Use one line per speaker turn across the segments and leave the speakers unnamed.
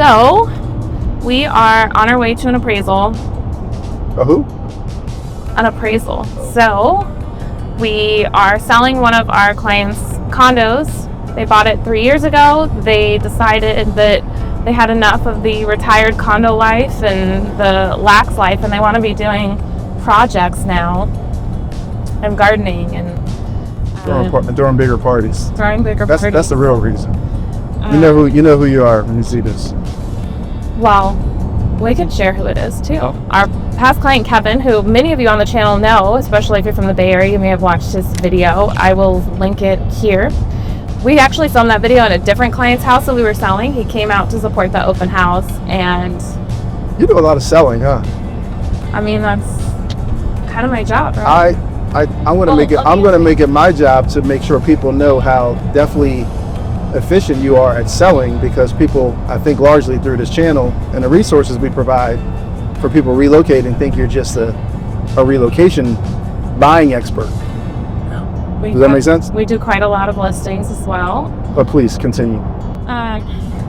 So, we are on our way to an appraisal.
A who?
An appraisal. So, we are selling one of our clients' condos. They bought it 3 years ago. They decided that they had enough of the retired condo life and the lax life, and they want to be doing projects now and gardening and
throwing bigger parties.
Parties.
That's the real reason. You know who you are when you see this.
Well, we can share who it is too. Our past client Kevin, who many of you on the channel know, especially if you're from the Bay Area, you may have watched his video. I will link it here. We actually filmed that video in a different client's house that we were selling. He came out to support the open house, and
you do a lot of selling, huh?
I mean, that's kind of my job,
right? I'm gonna make it my job to make sure people know how definitely efficient you are at selling, because people, I think largely through this channel and the resources we provide for people relocating, think you're just a relocation buying expert. Does that make sense?
We do quite a lot of listings as well.
But please continue.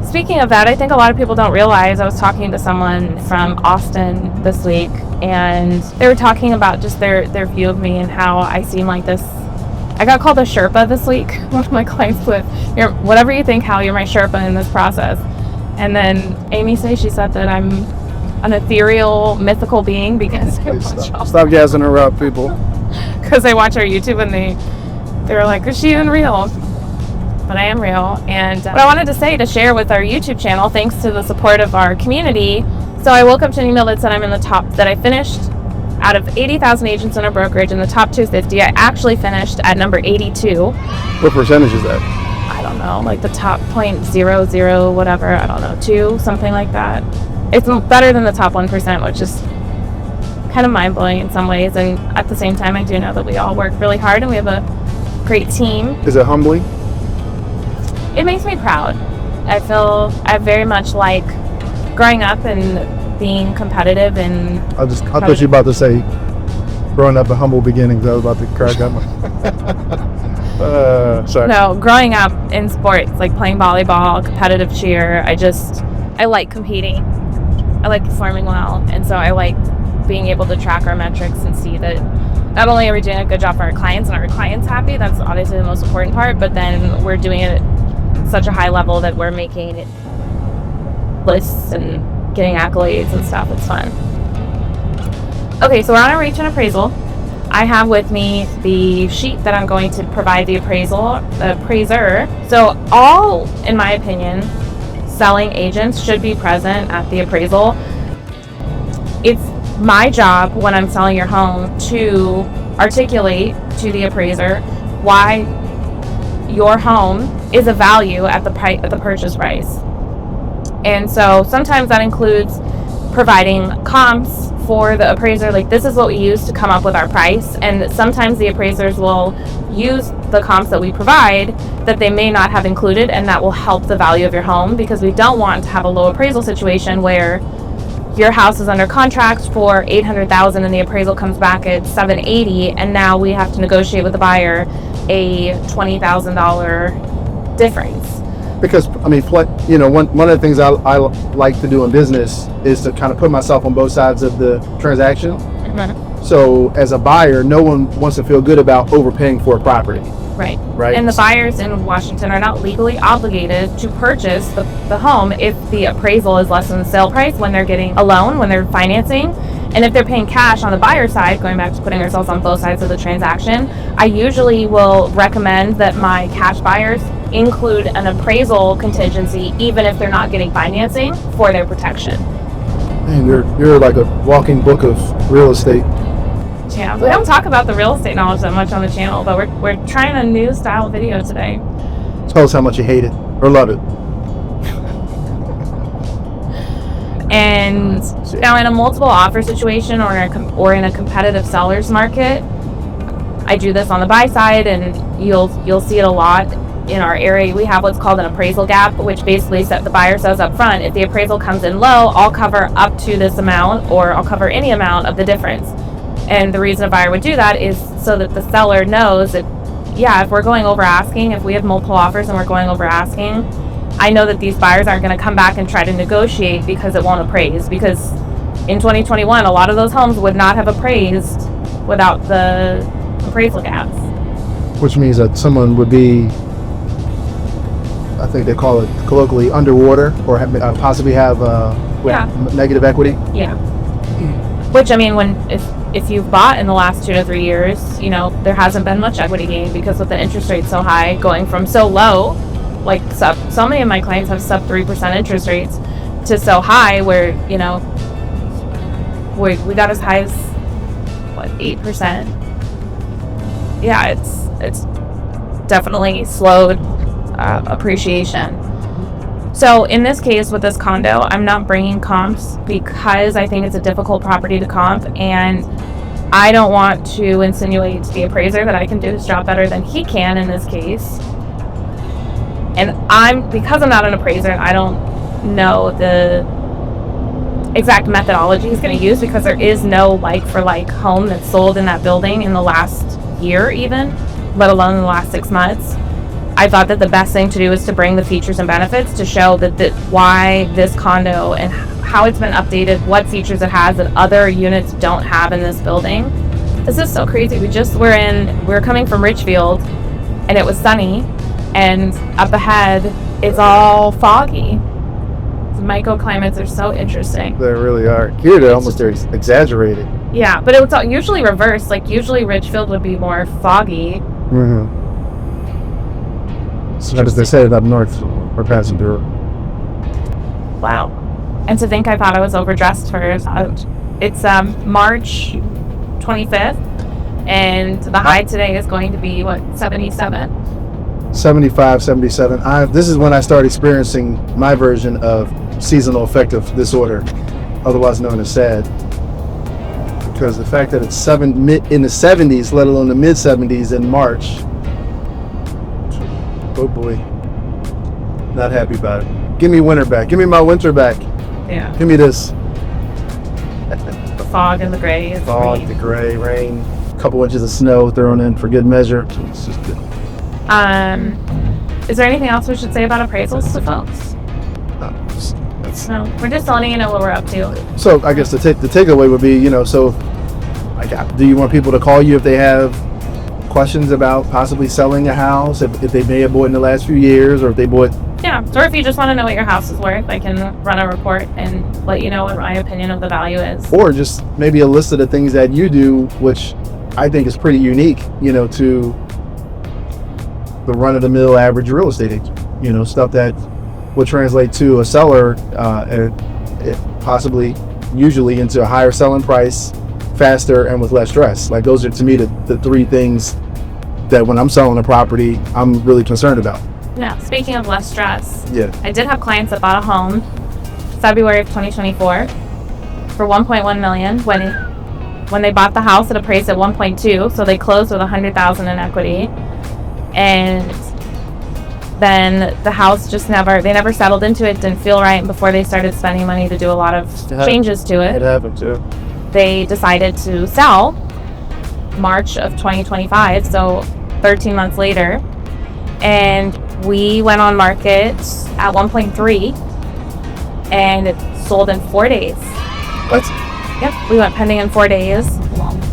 Speaking of that, I think a lot of people don't realize, I was talking to someone from Austin this week, and they were talking about just their view of me and how I seem like this. I got called a Sherpa this week. One of my clients put, whatever you think, Hal, you're my Sherpa in this process. And then Amy she said that I'm an ethereal, mythical being because
Stop gassing her up, people.
Because they watch our YouTube and they were like, is she even real? But I am real. And what I wanted to say, to share with our YouTube channel, thanks to the support of our community. So I woke up to an email that said I'm in the top, that I finished out of 80,000 agents in our brokerage in the top 250. I actually finished at number 82.
What percentage is that?
I don't know, like the top 0.00 whatever, I don't know, 2, something like that. It's better than the top 1%, which is kind of mind-blowing in some ways. And at the same time, I do know that we all work really hard and we have a great team.
Is it humbling?
It makes me proud. I very much like growing up and being competitive, and
I thought you were about to say growing up in humble beginnings. I was about to crack up. Sorry.
No, growing up in sports, like playing volleyball, competitive cheer, I like competing. I like performing well, and so I like being able to track our metrics and see that not only are we doing a good job for our clients and our clients happy, that's obviously the most important part, but then we're doing it at such a high level that we're making lists and getting accolades and stuff. It's fun. Okay, so we're on our way to an appraisal. I have with me the sheet that I'm going to provide the appraiser. So all, in my opinion, selling agents should be present at the appraisal. It's my job when I'm selling your home to articulate to the appraiser why your home is a value at the purchase price. And so sometimes that includes providing comps for the appraiser, like this is what we use to come up with our price. And sometimes the appraisers will use the comps that we provide that they may not have included, and that will help the value of your home, because we don't want to have a low appraisal situation where your house is under contract for $800,000 and the appraisal comes back at $780,000, and now we have to negotiate with the buyer a $20,000 difference.
Because I mean, one of the things I like to do in business is to kind of put myself on both sides of the transaction.
Mm-hmm.
So as a buyer, no one wants to feel good about overpaying for a property. Right.
And the buyers in Washington are not legally obligated to purchase the home if the appraisal is less than the sale price when they're getting a loan, when they're financing. And if they're paying cash on the buyer side, going back to putting ourselves on both sides of the transaction, I usually will recommend that my cash buyers include an appraisal contingency, even if they're not getting financing, for their protection.
Man, you're like a walking book of real estate.
Yeah, we don't talk about the real estate knowledge that much on the channel, but we're trying a new style video today.
Tell us how much you hate it or love it.
And now in a multiple offer situation or in a competitive seller's market, I do this on the buy side, and you'll see it a lot in our area. We have what's called an appraisal gap, which basically the buyer says up front, if the appraisal comes in low, I'll cover up to this amount, or I'll cover any amount of the difference. And the reason a buyer would do that is so that the seller knows that, yeah, if we're going over asking, if we have multiple offers and we're going over asking, I know that these buyers aren't going to come back and try to negotiate because it won't appraise. Because in 2021, a lot of those homes would not have appraised without the appraisal gaps.
Which means that someone would be, I think they call it colloquially, underwater, or possibly have negative equity.
Yeah. Which, I mean, if you've bought in the last 2 to 3 years, there hasn't been much equity gain because with the interest rate so high, going from so low, like so many of my clients have sub 3% interest rates, to so high where, we got as high as, 8%. Yeah, it's definitely slowed appreciation. So in this case with this condo, I'm not bringing comps because I think it's a difficult property to comp, and I don't want to insinuate to the appraiser that I can do his job better than he can in this case. And because I'm not an appraiser, I don't know the exact methodology he's going to use, because there is no like-for-like home that's sold in that building in the last year even, let alone in the last 6 months. I thought that the best thing to do is to bring the features and benefits to show that why this condo and how it's been updated, what features it has that other units don't have in this building. This is so crazy. We're coming from Richfield, and it was sunny, and up ahead it's all foggy. The microclimates are so interesting.
They really are. Here they're almost exaggerated.
Yeah, but it was usually reversed. Like usually Richfield would be more foggy.
Mm-hmm. So as they said it up north, we're passing through.
Wow. And to think I thought I was overdressed for it's March 25th, and the high today is going to be 77?
75, 77. This is when I start experiencing my version of seasonal affective disorder, otherwise known as SAD. Because the fact that it's in the 70s, let alone the mid 70s in March. Oh boy, not happy about it. Give me winter back. Give me my winter back.
Yeah.
Give me this.
The fog and the gray.
Fog, the gray, rain, a couple inches of snow thrown in for good measure. It's just good.
Is there anything else we should say about appraisals to folks? No, we're just letting you know what we're up to.
So I guess the takeaway would be, do you want people to call you if they have questions about possibly selling a house, if they may have bought in the last few years, or if they bought?
Yeah, or if you just want to know what your house is worth, I can run a report and let you know what my opinion of the value is. Or
just maybe a list of the things that you do, which I think is pretty unique, to the run-of-the-mill average real estate agent. Stuff that would translate to a seller and possibly usually into a higher selling price, faster, and with less stress. Like those are to me the three things that when I'm selling a property, I'm really concerned about.
Yeah, speaking of less stress,
yeah,
I did have clients that bought a home February of 2024 for $1.1 million when they bought the house. It appraised at 1.2, so they closed with $100,000 in equity, and then the house they never settled into it, didn't feel right, and before they started spending money to do a lot of changes to it.
It happened too.
They decided to sell March of 2025, so 13 months later, and we went on market at 1.3, and it sold in 4 days.
What?
Yep, we went pending in 4 days.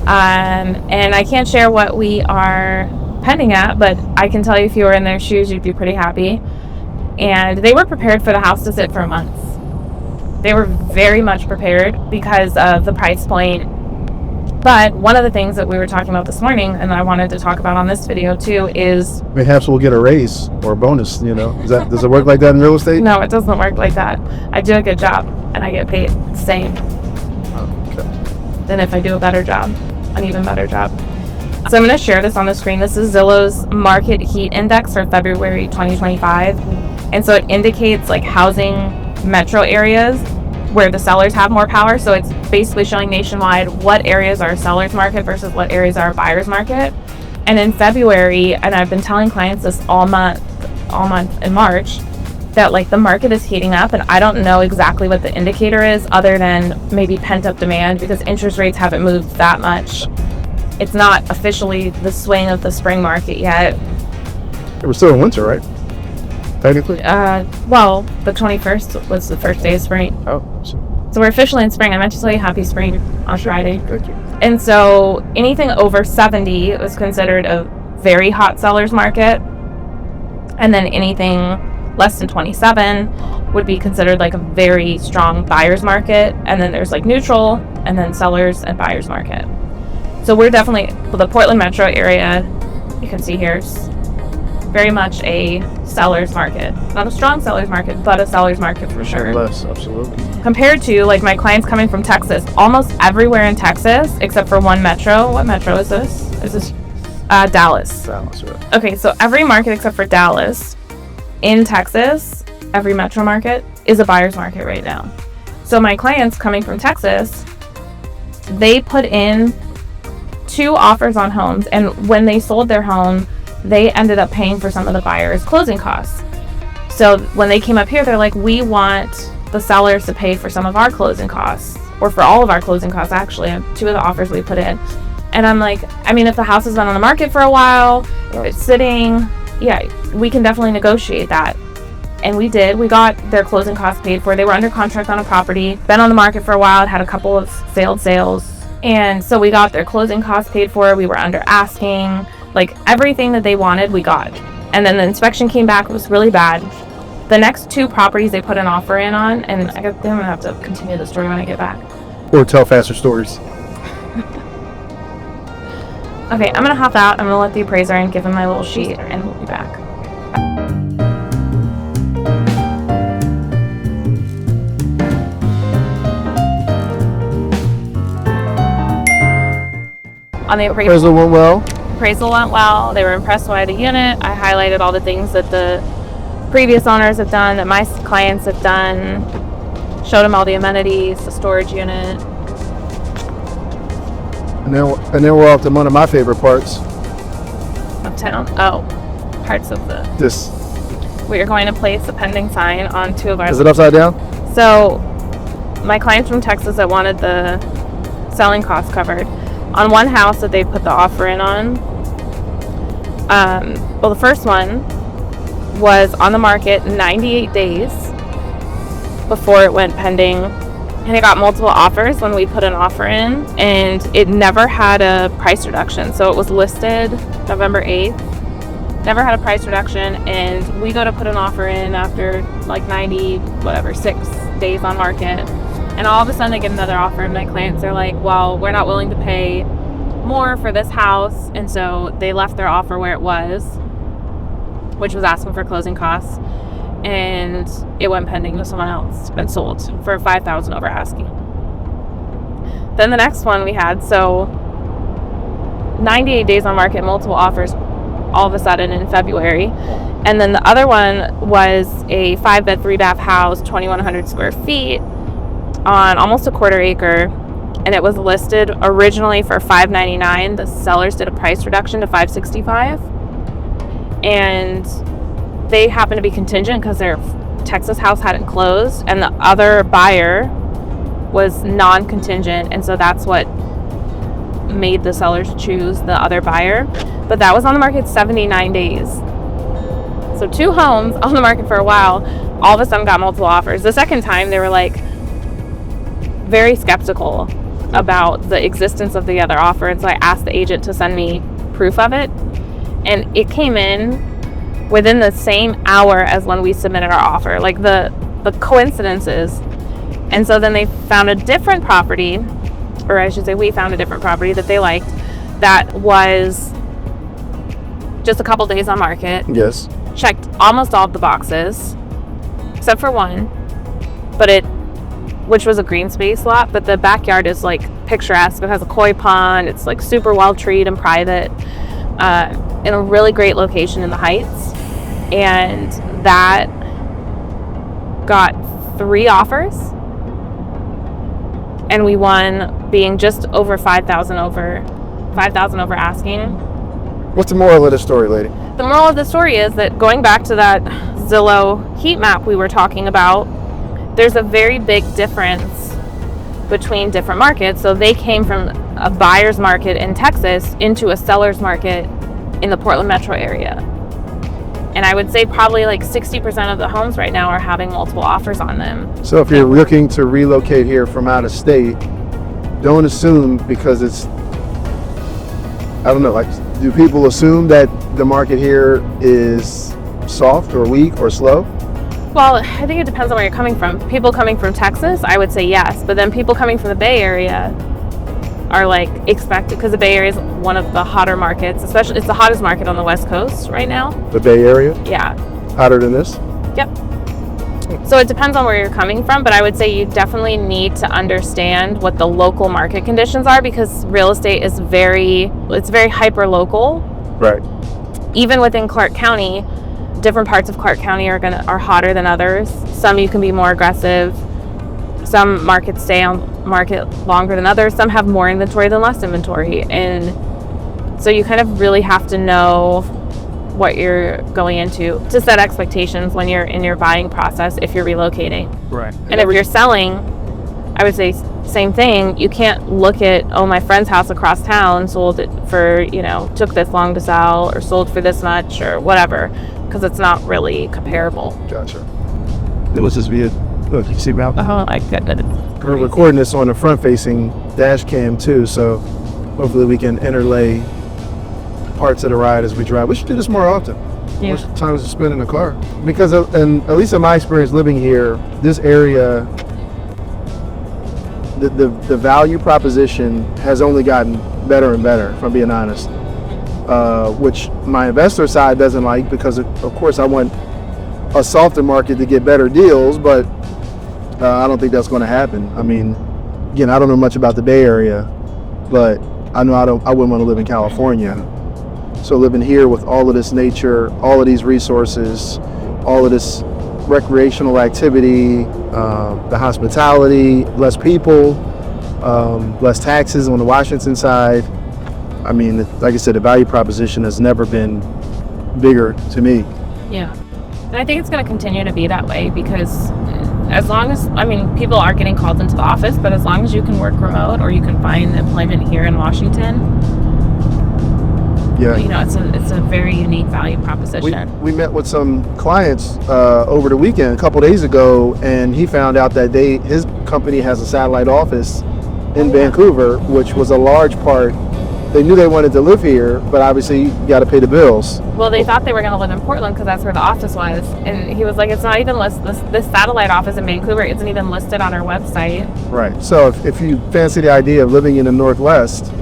And I can't share what we are pending at, but I can tell you if you were in their shoes, you'd be pretty happy. And they were prepared for the house to sit for a month. They were very much prepared because of the price point. But one of the things that we were talking about this morning, and I wanted to talk about on this video too, is
perhaps we'll get a raise or a bonus. Does it work like that in real estate?
No, it doesn't work like that. I do a good job and I get paid the same.
Okay.
Than if I do a better job, an even better job. So I'm going to share this on the screen. This is Zillow's market heat index for February 2025, and so it indicates like housing metro areas where the sellers have more power. So it's basically showing nationwide what areas are a seller's market versus what areas are a buyer's market. And in February, and I've been telling clients this all month in March, that like the market is heating up, and I don't know exactly what the indicator is other than maybe pent-up demand, because interest rates haven't moved that much. It's not officially the swing of the spring market yet.
We're still in winter, right? technically?
Well, the 21st was the first day of spring.
Oh.
So we're officially in spring. I meant to tell you happy spring on Friday.
Thank you.
And so anything over 70 was considered a very hot seller's market. And then anything less than 27 would be considered like a very strong buyer's market. And then there's like neutral, and then sellers and buyer's market. So we're definitely, the Portland metro area, you can see here, is very much a seller's market. Not a strong seller's market, but a seller's market for sure.
Less, absolutely.
Compared to like my clients coming from Texas, almost everywhere in Texas, except for one metro. What metro is this? Is this Dallas?
Dallas, right.
Okay, so every market except for Dallas in Texas, every metro market is a buyer's market right now. So my clients coming from Texas, they put in 2 offers on homes, and when they sold their home, they ended up paying for some of the buyer's closing costs. So when they came up here, they're like, we want the sellers to pay for some of our closing costs, or for all of our closing costs, actually, 2 of the offers we put in. And I'm like, I mean, if the house has been on the market for a while, if it's sitting, yeah, we can definitely negotiate that. And we did. We got their closing costs paid for. They were under contract on a property, been on the market for a while, had a couple of failed sales. And so we got their closing costs paid for. We were under asking. Like, everything that they wanted, we got. And then the inspection came back. It was really bad. The next 2 properties they put an offer in on, and I'm going to have to continue the story when I get back.
Or tell faster stories.
Okay, I'm going to hop out. I'm going to let the appraiser in, give him my little sheet, and we'll be back. On the
Appraisal went well.
Appraisal went well. They were impressed by the unit. I highlighted all the things that the previous owners have done, that my clients have done. Showed them all the amenities, the storage unit.
And then we're off to one of my favorite parts.
Of town. Oh, parts of the.
This.
We are going to place a pending sign on 2 of our.
Is it upside down? So,
my clients from Texas that wanted the selling costs covered. On one house that they put the offer in on, well, the first one was on the market 98 days before it went pending, and it got multiple offers when we put an offer in, and it never had a price reduction. So it was listed November 8th, never had a price reduction, and we go to put an offer in after like 6 days on market. And all of a sudden, I get another offer, and my clients are like, well, we're not willing to pay more for this house. And so they left their offer where it was, which was asking for closing costs. And it went pending to someone else and sold for $5,000 over asking. Then the next one we had, so 98 days on market, multiple offers all of a sudden in February. And then the other one was a 5-bed, 3-bath house, 2,100 square feet, on almost a quarter acre, and it was listed originally for $599. The sellers did a price reduction to $565, and they happened to be contingent because their Texas house hadn't closed, and the other buyer was non-contingent, and so that's what made the sellers choose the other buyer. But that was on the market 79 days. So 2 homes on the market for a while, all of a sudden got multiple offers. The second time they were like very skeptical about the existence of the other offer, and so I asked the agent to send me proof of it, and it came in within the same hour as when we submitted our offer. Like the coincidences. And so then they found a different property, or I should say we found a different property that they liked, that was just a couple days on market.
Yes.
Checked almost all of the boxes except for one, which was a green space lot, but the backyard is like picturesque. It has a koi pond. It's like super well treed and private, in a really great location in the Heights. And that got 3 offers, and we won, being just over $5,000 over asking.
What's the moral of the story, lady?
The moral of the story is that, going back to that Zillow heat map we were talking about, there's a very big difference between different markets. So they came from a buyer's market in Texas into a seller's market in the Portland metro area. And I would say probably like 60% of the homes right now are having multiple offers on them.
So if you're looking to relocate here from out of state, don't assume because it's, I don't know, like, do people assume that the market here is soft or weak or slow?
Well, I think it depends on where you're coming from. People coming from Texas, I would say yes. But then people coming from the Bay Area are like expected, because the Bay Area is one of the hotter markets, especially it's the hottest market on the West Coast right now.
The Bay Area?
Yeah.
Hotter than this?
Yep. So it depends on where you're coming from, but I would say you definitely need to understand what the local market conditions are, because real estate is very hyper local.
Right.
Even within Clark County, different parts of Clark County are hotter than others. Some you can be more aggressive. Some markets stay on market longer than others. Some have more inventory than less inventory. And so you kind of really have to know what you're going into to set expectations when you're in your buying process if you're relocating.
Right.
And if you're selling, I would say same thing. You can't look at, oh, my friend's house across town sold it for, took this long to sell, or sold for this much, or whatever, because it's not really comparable.
Gotcha. It was just via, look, you see me out?
Oh, I get it.
We're recording this on a front-facing dash cam too, so hopefully we can interlay parts of the ride as we drive. We should do this more often.
Yeah.
Most times we spend in the car. Because, and at least in my experience living here, this area, the value proposition has only gotten better and better, if I'm being honest. Which my investor side doesn't like, because of course I want a softer market to get better deals, but I don't think that's going to happen. I mean, again, I don't know much about the Bay Area, but I know I wouldn't want to live in California. So living here with all of this nature, all of these resources, all of this recreational activity, the hospitality, less people, less taxes on the Washington side. I mean, like I said, the value proposition has never been bigger to me.
Yeah. And I think it's going to continue to be that way, because as long as, people are getting called into the office, but as long as you can work remote or you can find employment here in Washington,
yeah,
it's a very unique value proposition.
We met with some clients over the weekend, a couple days ago, and he found out that his company has a satellite office in Vancouver, which was a large part. They knew they wanted to live here, but obviously you got to pay the bills.
Well, they thought they were going to live in Portland because that's where the office was. And he was like, it's not even listed. This satellite office in Vancouver isn't even listed on our website.
Right. So if you fancy the idea of living in the Northwest,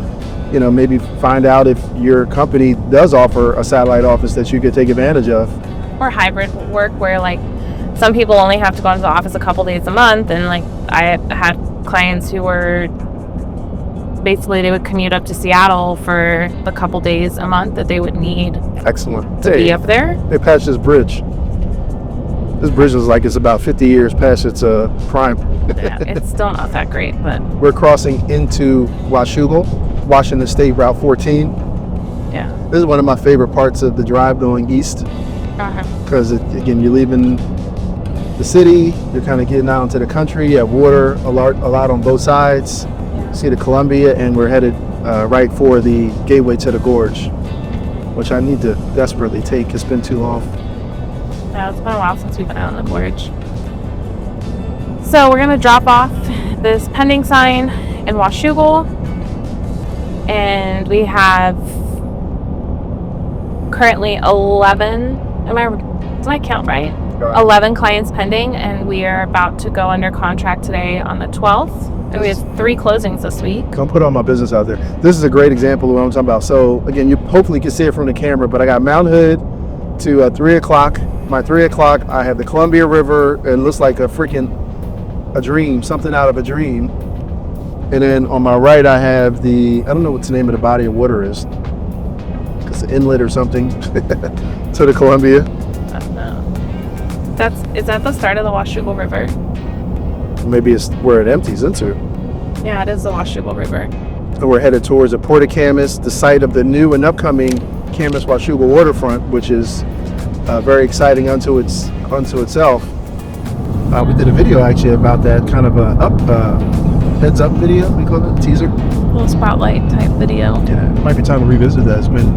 maybe find out if your company does offer a satellite office that you could take advantage of.
Or hybrid work, where like some people only have to go into the office a couple days a month. And like I had clients who were basically, they would commute up to Seattle for the couple days a month that they would need.
Excellent.
To be up there.
They patched this bridge. This bridge is like it's about 50 years past its prime.
Yeah, it's still not that great, but
we're crossing into Washougal, Washington State Route 14.
Yeah.
This is one of my favorite parts of the drive going east. Because again, you're leaving the city, you're kind of getting out into the country. You have water a lot on both sides. See the Columbia, and we're headed right for the gateway to the gorge, which I need to desperately take. It's been too long.
Yeah, it's been a while since we've been out on the gorge. So we're going to drop off this pending sign in Washougal, and we have currently 11, did I count right? 11 clients pending, and we are about to go under contract today on the 12th. And we have 3 closings this week.
Come put all my business out there. This is a great example of what I'm talking about. So again, you hopefully can see it from the camera, but I got Mount Hood to 3 o'clock. My 3 o'clock, I have the Columbia River. It looks like a dream, something out of a dream. And then on my right, I have I don't know what the name of the body of water is. It's an inlet or something to the Columbia.
I don't know. Is that the start of the Washougal River?
Maybe it's where it empties into.
Yeah, it is the Washougal River.
And we're headed towards the Port of Camas, the site of the new and upcoming Camas Washougal waterfront, which is very exciting unto itself. We did a video actually about that, kind of a heads up video, we call it, teaser.
A little spotlight type video.
Yeah, it might be time to revisit that. It's been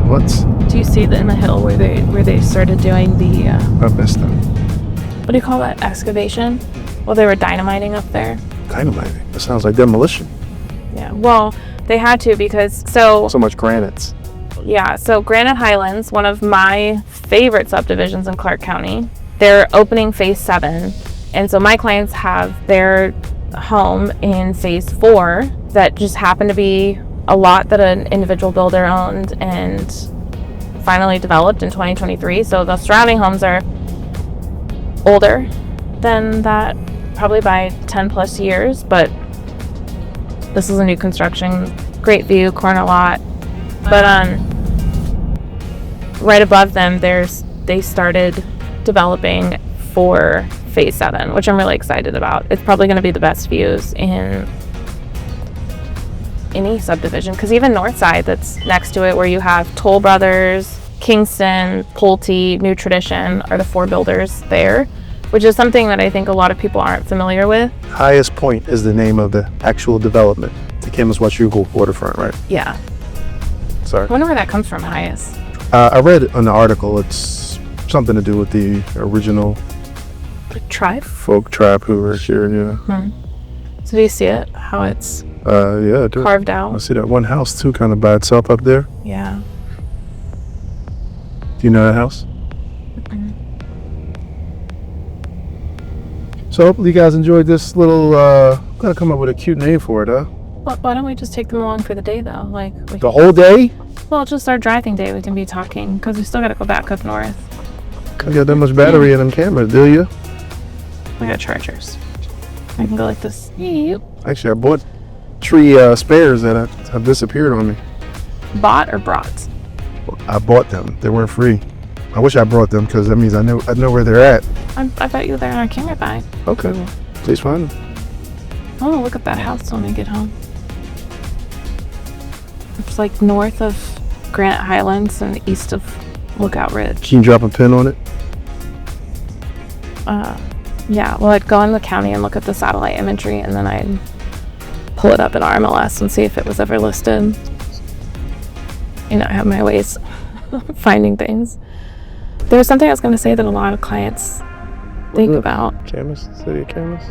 What?
Do you see in the hill where they started doing the
I missed that.
what do you call that, excavation? Well, they were dynamiting up there.
Dynamiting? That sounds like demolition.
Yeah. Well, they had to because so
much granites.
Yeah, so Granite Highlands, one of my favorite subdivisions in Clark County, they're opening phase 7. And so my clients have their home in phase 4 that just happened to be a lot that an individual builder owned and finally developed in 2023. So the surrounding homes are older than that, probably by 10 plus years, but this is a new construction, great view, corner lot. But right above them, they started developing for phase 7, which I'm really excited about. It's probably going to be the best views in any subdivision, because even Northside that's next to it, where you have Toll Brothers, Kingston, Pulte, New Tradition are the 4 builders there, which is something that I think a lot of people aren't familiar with.
Highest Point is the name of the actual development. The Camas Washougal waterfront, right?
Yeah.
Sorry.
I wonder where that comes from, highest.
I read in the article it's something to do with the original
Tribe?
folk tribe who were here, yeah.
So do you see it? How it's
Yeah, I do.
carved
I
out?
see that one house too, kind of by itself up there.
Yeah.
Do you know that house? So hopefully you guys enjoyed this little, gotta come up with a cute name for it, huh?
Well, why don't we just take them along for the day, though? Like,
The whole day?
well, just our driving day, we can be talking, because we still got to go back up north.
You got that much battery in them cameras, do you?
We got chargers. I can go like this. Yep.
Actually, I bought 3 spares that have disappeared on me.
Bought or brought?
I bought them. They weren't free. I wish I brought them because that means I know where they're at.
I bet you they're in our camera bag.
Okay, well, please find them.
I want to look at that house when I get home. It's like north of Granite Highlands and east of Lookout Ridge.
Can you drop a pin on it?
Yeah, well, I'd go in the county and look at the satellite imagery, and then I'd pull it up in RMLS and see if it was ever listed. You know, I have my ways of finding things. There was something I was going to say that a lot of clients think about.
Camas, City of Camas.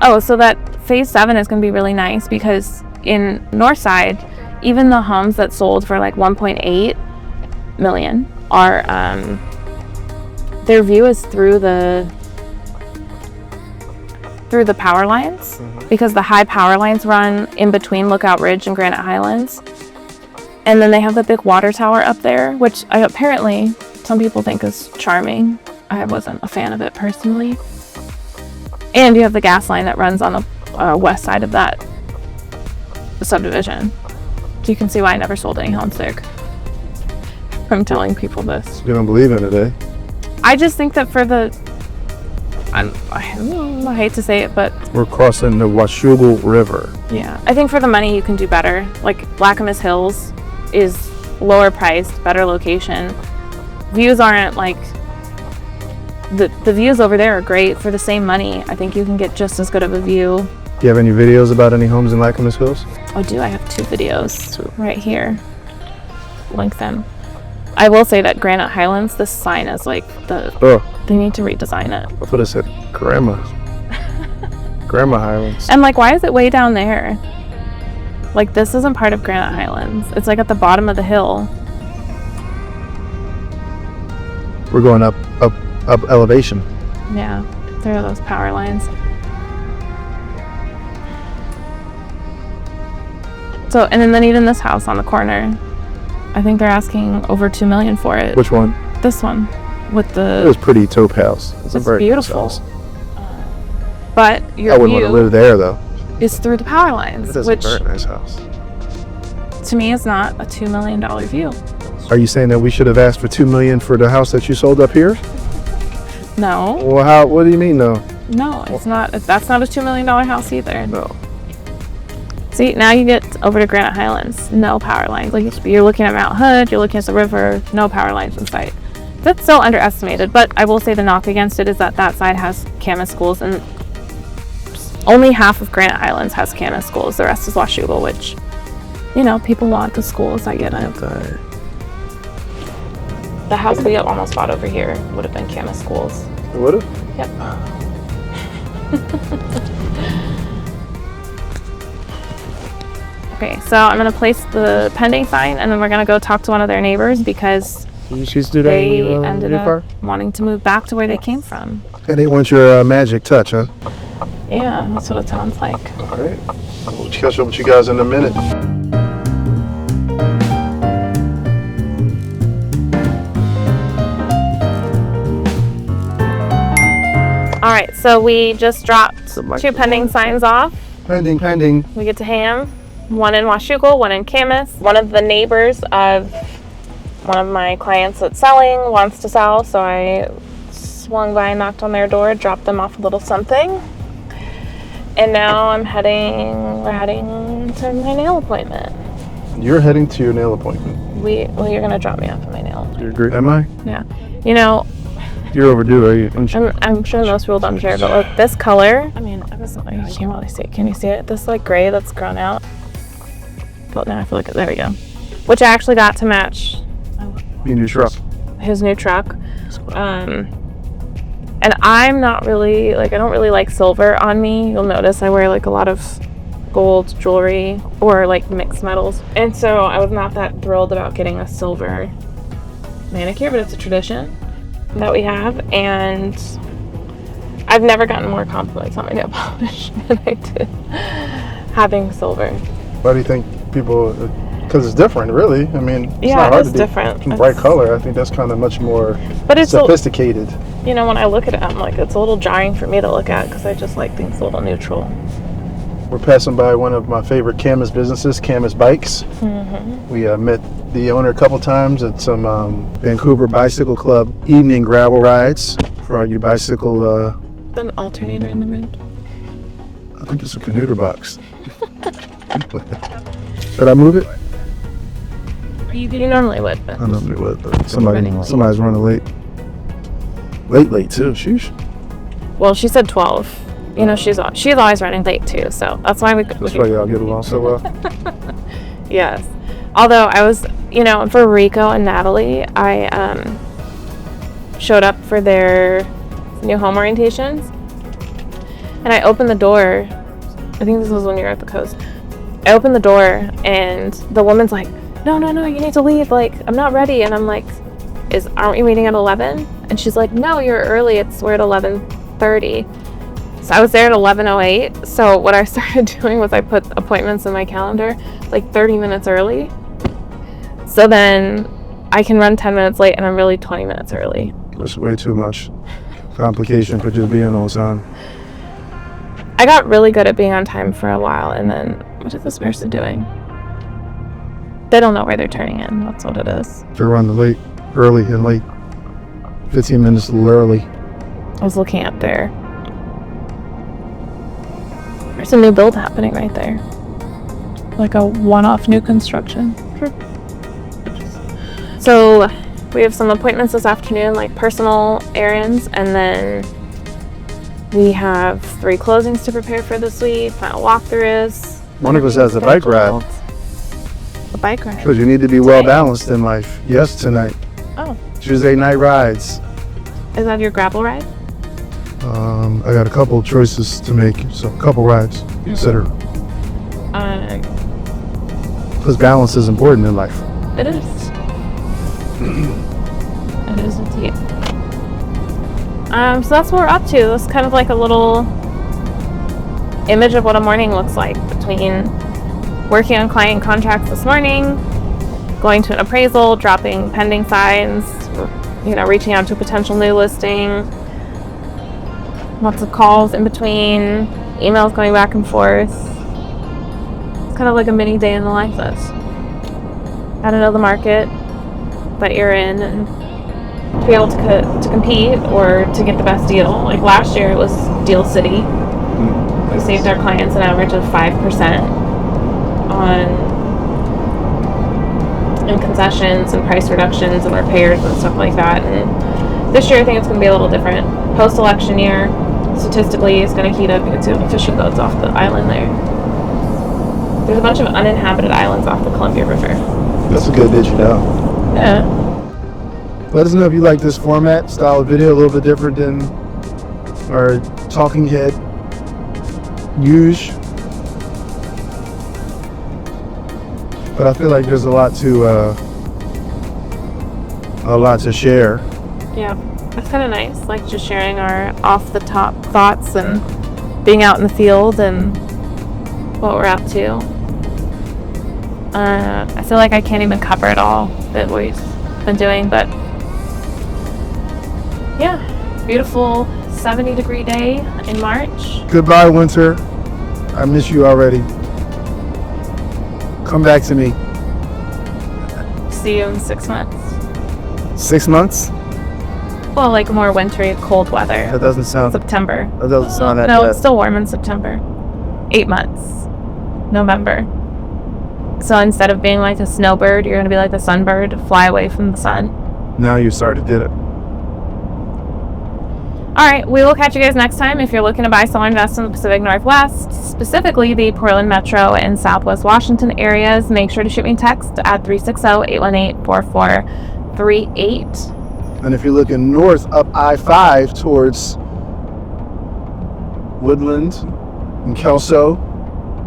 Oh, so that phase 7 is going to be really nice because in Northside, even the homes that sold for like 1.8 million are their view is through the power lines, because the high power lines run in between Lookout Ridge and Granite Highlands. And then they have the big water tower up there, which apparently some people think is charming. I wasn't a fan of it personally. And you have the gas line that runs on the west side of that subdivision. So you can see why I never sold any homes there from telling people this.
You don't believe in it, eh?
I just think that for the... I hate to say it, but...
We're crossing the Washougal River.
Yeah. I think for the money you can do better. Like Clackamas Hills is lower priced, better location. Views aren't like... The views over there are great. For the same money, I think you can get just as good of a view.
Do you have any videos about any homes in Clackamas Hills?
Oh, I have 2 videos right here. Link them. I will say that Granite Highlands, this sign is like they need to redesign it.
I thought it said Grandma Highlands.
And like, why is it way down there? Like, this isn't part of Granite Highlands. It's like at the bottom of the hill.
We're going up elevation.
Yeah, there are those power lines. So, and then even this house on the corner, I think they're asking over $2 million for it.
Which one?
This one, with the.
It was pretty taupe house. It's a very
beautiful.
Nice house.
But your
I wouldn't want to live there though.
Is through the power lines,
It is
which
a very nice house.
to me is not a $2 million view.
Are you saying that we should have asked for $2 million for the house that you sold up here?
No.
Well, what do you mean, no?
No, it's not. That's not a $2 million house either.
No.
See, now you get over to Granite Highlands, no power lines. Like, you're looking at Mount Hood, you're looking at the river, no power lines in sight. That's still underestimated, but I will say the knock against it is that side has Camas schools, and only half of Granite Highlands has Camas schools. The rest is Washougal, which you know, people want the schools. I get it.
Okay.
The house we almost bought over here would have been Camas schools.
It would have?
Yep. Okay, so I'm gonna place the pending sign, and then we're gonna go talk to one of their neighbors because they ended up wanting to move back to where they came from.
And they want your magic touch, huh?
Yeah, that's what it sounds like.
All right. We'll catch up with you guys in a minute.
All right, so we just dropped 2 pending signs off.
Pending.
We get to Ham, one in Washougal, one in Camas. One of the neighbors of one of my clients that's selling wants to sell, so I swung by and knocked on their door, dropped them off a little something. And now we're heading to my nail appointment.
You're heading to your nail appointment.
Well, you're gonna drop me off at my nail appointment.
Am I?
Yeah. You know,
you're overdue, are you?
I'm sure most people don't care, but look, this color, I mean, I can't really see it. Can you see it? This like gray that's grown out. But now I feel like, there we go. Which I actually got to match
your new truck.
His new truck. And I'm not really, I don't really like silver on me. You'll notice I wear like a lot of gold jewelry or like mixed metals. And so I was not that thrilled about getting a silver manicure, but it's a tradition that we have. And I've never gotten more compliments on my nail polish than I did having silver.
Why do you think people, because it's different, really? I mean, it's
yeah,
not hard
it's
to
different.
do bright color. I think that's kind of much more
it's
sophisticated.
You know, when I look at it, I'm like, it's a little jarring for me to look at because I just like things a little neutral.
We're passing by one of my favorite Camas businesses, Camas Bikes.
Mm-hmm.
We met the owner a couple times at some Vancouver Bicycle Club evening gravel rides for all you bicycle.
An alternator in the road.
I think it's a commuter box. Did I move it?
You normally would, but
I normally would, but somebody's running late. Late too. Sheesh.
Well, she said 12. You know, she's always running late too, so that's why
That's why y'all get along so well.
Yes. Although I was, you know, for Rico and Natalie, I showed up for their new home orientations, and I opened the door. I think this was when you were at the coast. I opened the door, and the woman's like, "No, you need to leave. Like, I'm not ready." And I'm like, "Aren't we meeting at 11?" And she's like, "No, you're early. We're at 11:30." So I was there at 11:08. So what I started doing was I put appointments in my calendar like 30 minutes early. So then I can run 10 minutes late, and I'm really 20 minutes early.
That's way too much complication for just being on time.
I got really good at being on time for a while, and then what is this person doing? They don't know where they're turning in. That's what it is.
They're running early and late. 15 minutes a little early.
I was looking up there. There's a new build happening right there. Like a one-off new construction. Sure. So we have some appointments this afternoon, like personal errands, and then we have 3 closings to prepare for this week, final walkthroughs.
One of us has a bike ride.
A bike ride?
Because you need to be well balanced in life. Yes, tonight.
Oh.
Tuesday night rides.
Is that your gravel ride?
I got a couple choices to make, so a couple rides. Consider. Because balance is important in life.
It is. It is indeed. So that's what we're up to. It's kind of like a little image of what a morning looks like between working on client contracts this morning, going to an appraisal, dropping pending signs, you know, reaching out to a potential new listing, lots of calls in between, emails going back and forth. It's kind of like a mini day in the life of gotta know the market that you're in and to be able to compete or to get the best deal. Like last year it was Deal City. We saved our clients an average of 5% in concessions and price reductions and repairs and stuff like that. And this year I think it's going to be a little different. Post-election year, statistically, it's going to heat up. You can see all the fishing boats off the island there. There's a bunch of uninhabited islands off the Columbia River.
That's a good did you know.
Yeah.
Let us know if you like this format, style of video, a little bit different than our talking head usual. But I feel like there's a lot to share.
Yeah, that's kind of nice. Like just sharing our off-the-top thoughts and being out in the field and what we're up to. I feel like I can't even cover it all that we've been doing, but yeah, beautiful 70-degree day in March.
Goodbye, winter. I miss you already. Come back to me.
See you in 6 months.
6 months?
Well, like more wintry, cold weather.
That doesn't sound.
September.
That doesn't sound that
No,
bad.
it's still warm in September. 8 months. November. So instead of being like a snowbird, you're going to be like a sunbird, fly away from the sun.
Now you started did it.
All right, we will catch you guys next time. If you're looking to buy, sell, or invest in the Pacific Northwest, specifically the Portland Metro and Southwest Washington areas, make sure to shoot me a text at 360-818-4438.
And if you're looking north up I-5 towards Woodland and Kelso,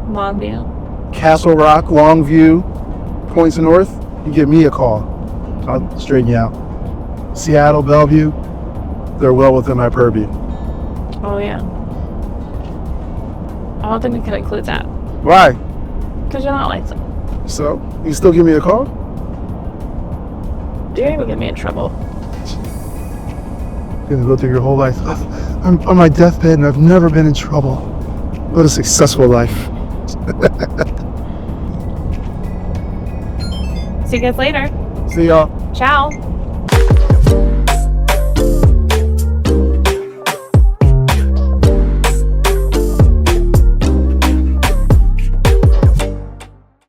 Longview.
Castle Rock, Longview, points north, you give me a call. I'll straighten you out. Seattle, Bellevue, they're well within my purview.
Oh, yeah. I don't think we can include that.
Why?
Because you're not licensed.
So, you still give me a call?
You're going to get me in trouble.
You're going to go through your whole life. I'm on my deathbed and I've never been in trouble. What a successful life.
See you guys later.
See y'all.
Ciao.